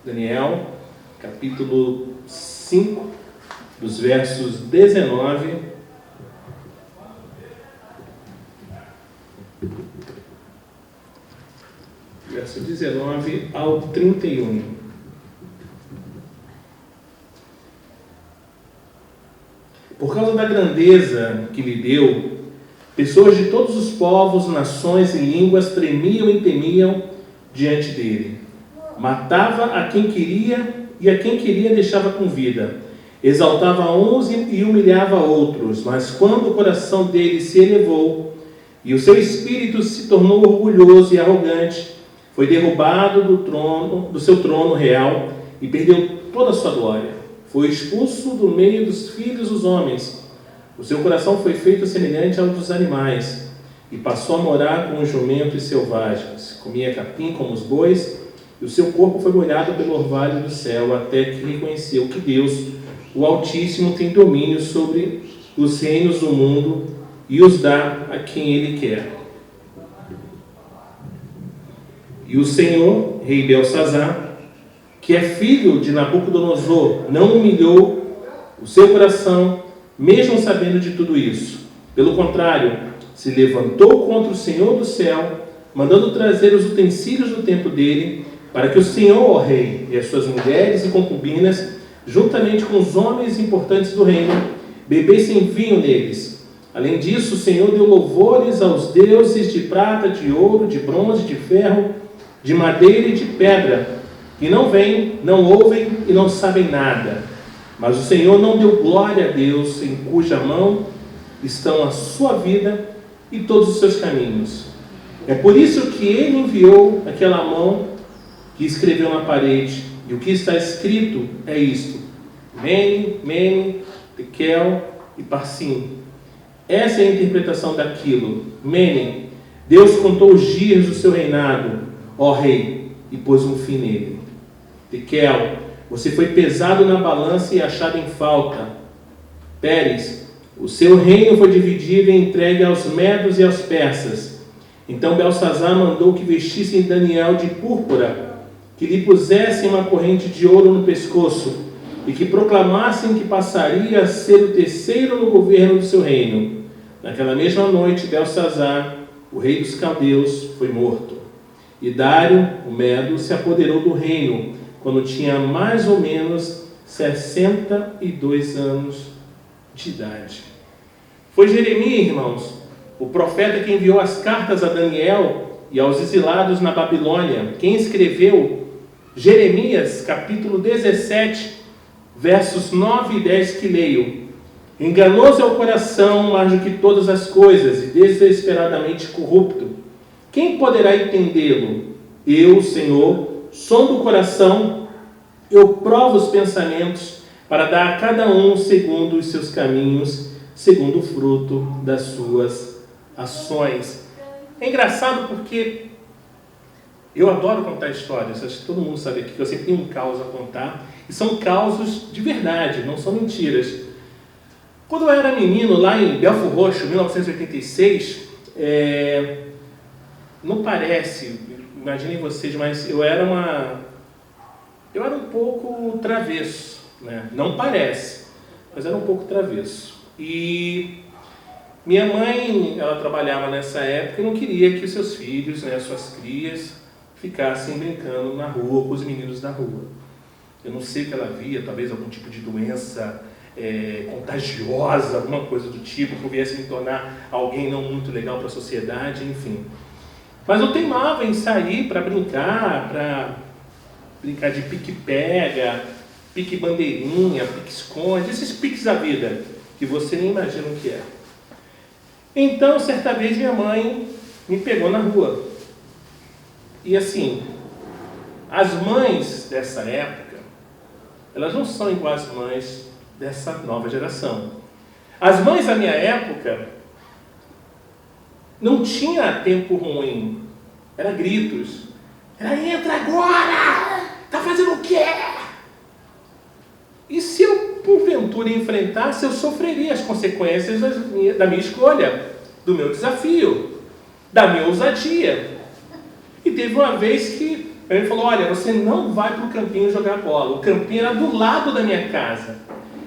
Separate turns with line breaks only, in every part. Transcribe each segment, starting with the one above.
Daniel, capítulo 5, dos versos 19 ao 31. Por causa da grandeza que lhe deu, pessoas de todos os povos, nações e línguas tremiam e temiam diante dele. Matava a quem queria e a quem queria deixava com vida. Exaltava uns e humilhava outros, mas quando o coração dele se elevou e o seu espírito se tornou orgulhoso e arrogante, foi derrubado do seu trono real e perdeu toda a sua glória. Foi expulso do meio dos filhos dos homens. O seu coração foi feito semelhante ao dos animais e passou a morar com os jumentos selvagens. Comia capim como os bois e o seu corpo foi molhado pelo orvalho do céu até que reconheceu que Deus, o Altíssimo, tem domínio sobre os reinos do mundo e os dá a quem Ele quer. E o Senhor, rei Belsazar, que é filho de Nabucodonosor, não humilhou o seu coração, mesmo sabendo de tudo isso. Pelo contrário, se levantou contra o Senhor do céu, mandando trazer os utensílios do templo dele, para que o Senhor, ó rei, e as suas mulheres e concubinas, juntamente com os homens importantes do reino, bebessem vinho neles. Além disso, o Senhor deu louvores aos deuses de prata, de ouro, de bronze, de ferro, de madeira e de pedra, que não veem, não ouvem e não sabem nada. Mas o Senhor não deu glória a Deus, em cuja mão estão a sua vida e todos os seus caminhos. É por isso que ele enviou aquela mão que escreveu na parede, e o que está escrito é isto: Mene, Mene, Tekel e Parsim. Essa é a interpretação daquilo. Mene, Deus contou os dias do seu reinado, ó rei, e pôs um fim nele. Tekel, você foi pesado na balança e achado em falta. Pérez, o seu reino foi dividido e entregue aos medos e aos persas. Então Belsazar mandou que vestissem Daniel de púrpura, que lhe pusessem uma corrente de ouro no pescoço e que proclamassem que passaria a ser o terceiro no governo do seu reino. Naquela mesma noite, Belsazar, o rei dos caldeus, foi morto. E Dário, o Medo, se apoderou do reino quando tinha mais ou menos 62 anos de idade. Foi Jeremias, irmãos, o profeta que enviou as cartas a Daniel e aos exilados na Babilônia. Quem escreveu Jeremias, capítulo 17, versos 9 e 10, que leio. Enganoso é o coração mais do que todas as coisas e desesperadamente corrupto. Quem poderá entendê-lo? Eu, Senhor, sondo o coração, eu provo os pensamentos para dar a cada um segundo os seus caminhos, segundo o fruto das suas ações. É engraçado porque eu adoro contar histórias. Acho que todo mundo sabe aqui que eu sempre tenho um caos a contar. E são causos de verdade, não são mentiras. Quando eu era menino, lá em Belford Roxo, 1986, não parece, imaginem vocês, mas eu era um pouco travesso, né? Não parece, mas era um pouco travesso. E minha mãe, ela trabalhava nessa época e não queria que os seus filhos, né, suas crias, ficassem brincando na rua com os meninos da rua. Eu não sei o que ela via, talvez algum tipo de doença contagiosa, alguma coisa do tipo, que viesse me tornar alguém não muito legal para a sociedade, enfim. Mas eu teimava em sair para brincar de pique-pega, pique-bandeirinha, pique-esconde, esses piques da vida, que você nem imagina o que é. Então, certa vez, minha mãe me pegou na rua. E assim, as mães dessa época, elas não são igual às mães dessa nova geração. As mães da minha época não tinha tempo ruim, era gritos. Era entra agora! Tá fazendo o quê? E se eu, porventura, enfrentasse, eu sofreria as consequências da minha escolha, do meu desafio, da minha ousadia. E teve uma vez que Ele falou, olha, você não vai para o campinho jogar bola. O campinho era do lado da minha casa.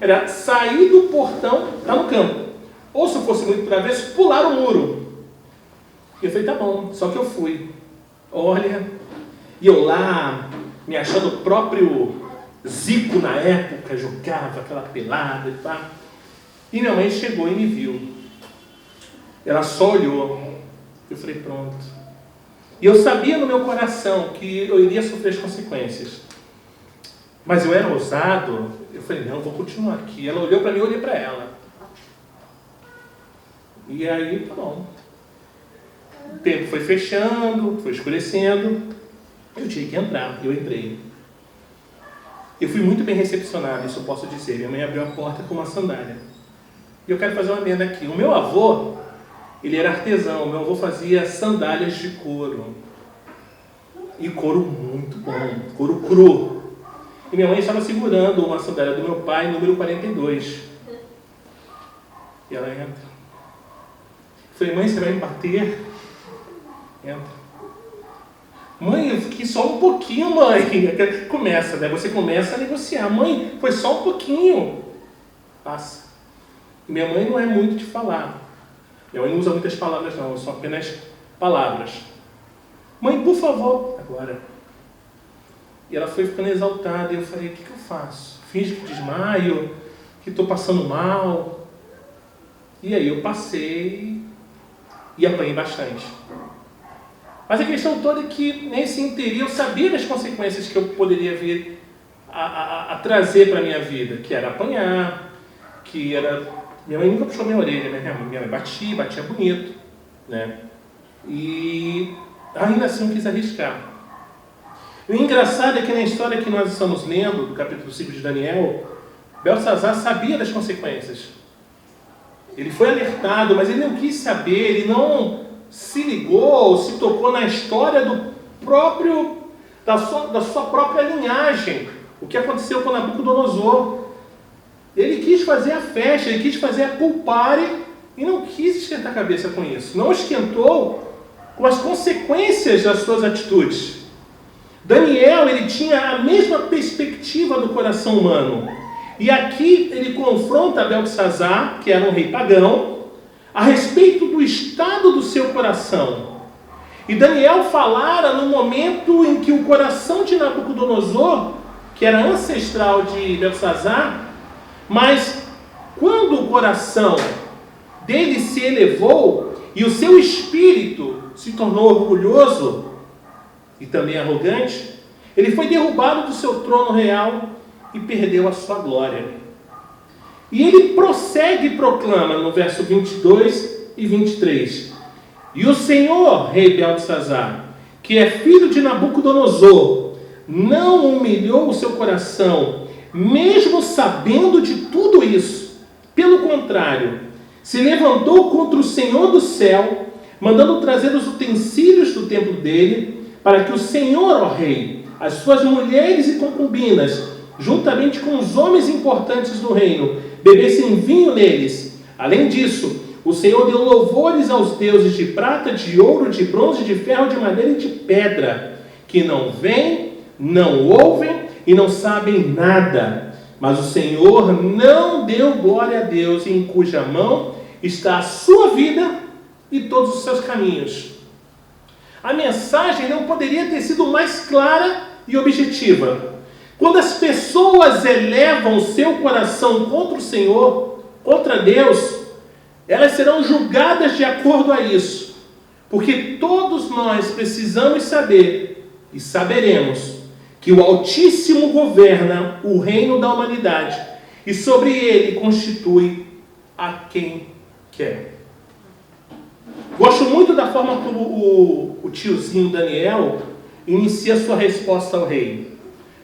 Era sair do portão, tá no campo. Ou se eu fosse muito travesso, pular o muro. E eu falei, tá bom, só que eu fui. Olha, e eu lá, me achando o próprio Zico na época, jogava aquela pelada e pá. E minha mãe chegou e me viu. Ela só olhou. Eu falei, pronto. E eu sabia no meu coração que eu iria sofrer as consequências. Mas eu era ousado. Eu falei, não, vou continuar aqui. Ela olhou para mim, eu olhei para ela. E aí, tá bom. O tempo foi fechando, foi escurecendo. Eu tinha que entrar. Eu entrei. Eu fui muito bem recepcionado, isso eu posso dizer. Minha mãe abriu a porta com uma sandália. E eu quero fazer uma adenda aqui. O meu avô, ele era artesão. O meu avô fazia sandálias de couro. E couro muito bom. Couro cru. E minha mãe estava segurando uma sandália do meu pai, número 42. E ela entra. Eu falei, mãe, você vai me bater? Entra. Mãe, eu fiquei só um pouquinho, mãe. Começa, né? Você começa a negociar. Mãe, foi só um pouquinho. Passa. E minha mãe não é muito de falar. Minha mãe não usa muitas palavras, não. São apenas palavras. Mãe, por favor. Agora. E ela foi ficando exaltada. E eu falei, o que eu faço? Finge que desmaio, que estou passando mal. E aí eu passei e apanhei bastante. Mas a questão toda é que nesse interim eu sabia das consequências que eu poderia vir a trazer para a minha vida, que era apanhar, que era... Minha mãe nunca puxou minha orelha, minha mãe batia bonito, né? E ainda assim eu quis arriscar. O engraçado é que na história que nós estamos lendo, do capítulo 5 de Daniel, Belsazar sabia das consequências. Ele foi alertado, mas ele não quis saber, ele não se ligou, se tocou na história da sua própria linhagem. O que aconteceu com Nabucodonosor. Ele quis fazer a festa, ele quis fazer a pulpare e não quis esquentar a cabeça com isso. Não esquentou com as consequências das suas atitudes. Daniel, ele tinha a mesma perspectiva do coração humano. E aqui ele confronta Beltesazar, que era um rei pagão, a respeito do estado do seu coração. E Daniel falara no momento em que o coração de Nabucodonosor, que era ancestral de Beltesazar, mas quando o coração dele se elevou e o seu espírito se tornou orgulhoso e também arrogante, ele foi derrubado do seu trono real e perdeu a sua glória. E ele prossegue e proclama no verso 22 e 23. E o Senhor, rei Beltesazar, que é filho de Nabucodonosor, não humilhou o seu coração, mesmo sabendo de tudo isso. Pelo contrário, se levantou contra o Senhor do céu, mandando trazer os utensílios do templo dele, para que o Senhor, ó rei, as suas mulheres e concubinas, juntamente com os homens importantes do reino, bebessem vinho neles. Além disso, o Senhor deu louvores aos deuses de prata, de ouro, de bronze, de ferro, de madeira e de pedra, que não veem, não ouvem e não sabem nada. Mas o Senhor não deu glória a Deus, em cuja mão está a sua vida e todos os seus caminhos. A mensagem não poderia ter sido mais clara e objetiva. Quando as pessoas elevam o seu coração contra o Senhor, contra Deus, elas serão julgadas de acordo a isso. Porque todos nós precisamos saber, e saberemos, que o Altíssimo governa o reino da humanidade, e sobre ele constitui a quem quer. Gosto muito da forma como o tiozinho Daniel inicia sua resposta ao rei.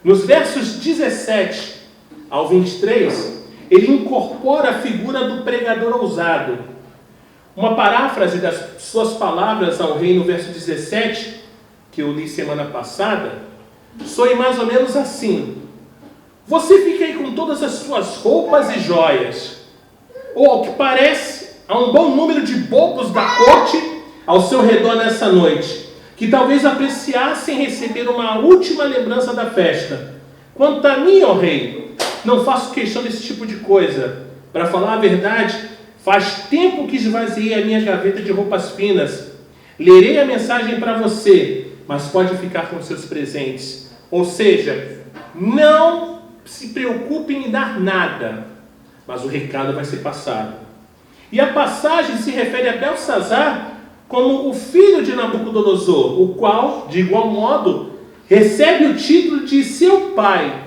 Nos versos 17 ao 23, ele incorpora a figura do pregador ousado. Uma paráfrase das suas palavras ao rei no verso 17, que eu li semana passada, soe mais ou menos assim: você fica aí com todas as suas roupas e joias, ou ao que parece, há um bom número de bobos da corte ao seu redor nessa noite, que talvez apreciassem receber uma última lembrança da festa. Quanto a mim, ó rei, não faço questão desse tipo de coisa. Para falar a verdade, faz tempo que esvaziei a minha gaveta de roupas finas. Lerei a mensagem para você, mas pode ficar com seus presentes. Ou seja, não se preocupe em dar nada, mas o recado vai ser passado. E a passagem se refere a Beltsazar como o filho de Nabucodonosor, o qual, de igual modo, recebe o título de seu pai.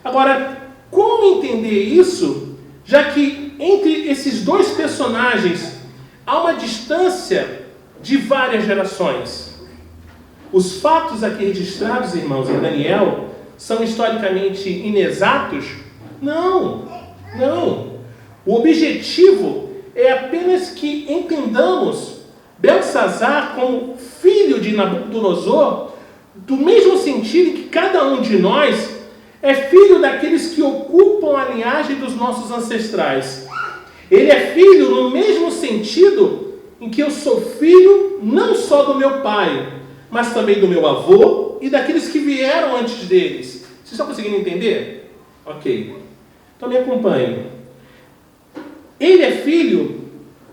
Agora, como entender isso, já que entre esses dois personagens há uma distância de várias gerações? Os fatos aqui registrados, irmãos, em Daniel, são historicamente inexatos? Não. O objetivo é apenas que entendamos Beltsazar como filho de Nabucodonosor, do mesmo sentido que cada um de nós é filho daqueles que ocupam a linhagem dos nossos ancestrais. Ele é filho no mesmo sentido em que eu sou filho não só do meu pai, mas também do meu avô e daqueles que vieram antes deles. Vocês estão conseguindo entender? Ok. Então me acompanhem. Ele é filho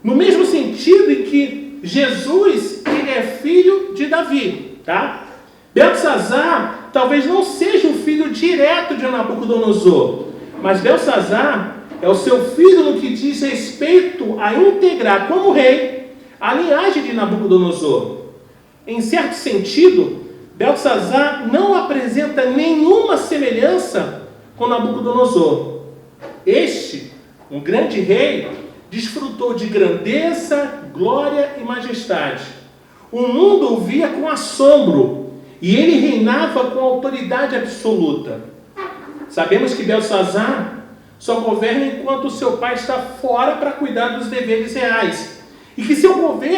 no mesmo sentido em que Jesus ele é filho de Davi, tá? Beltsazar talvez não seja o filho direto de Nabucodonosor, mas Beltsazar é o seu filho no que diz respeito a integrar como rei a linhagem de Nabucodonosor. Em certo sentido, Beltsazar não apresenta nenhuma semelhança com Nabucodonosor. Este, um grande rei, desfrutou de grandeza, glória e majestade. O mundo o via com assombro e ele reinava com autoridade absoluta. Sabemos que Beltsazar só governa enquanto seu pai está fora para cuidar dos deveres reais e que seu governo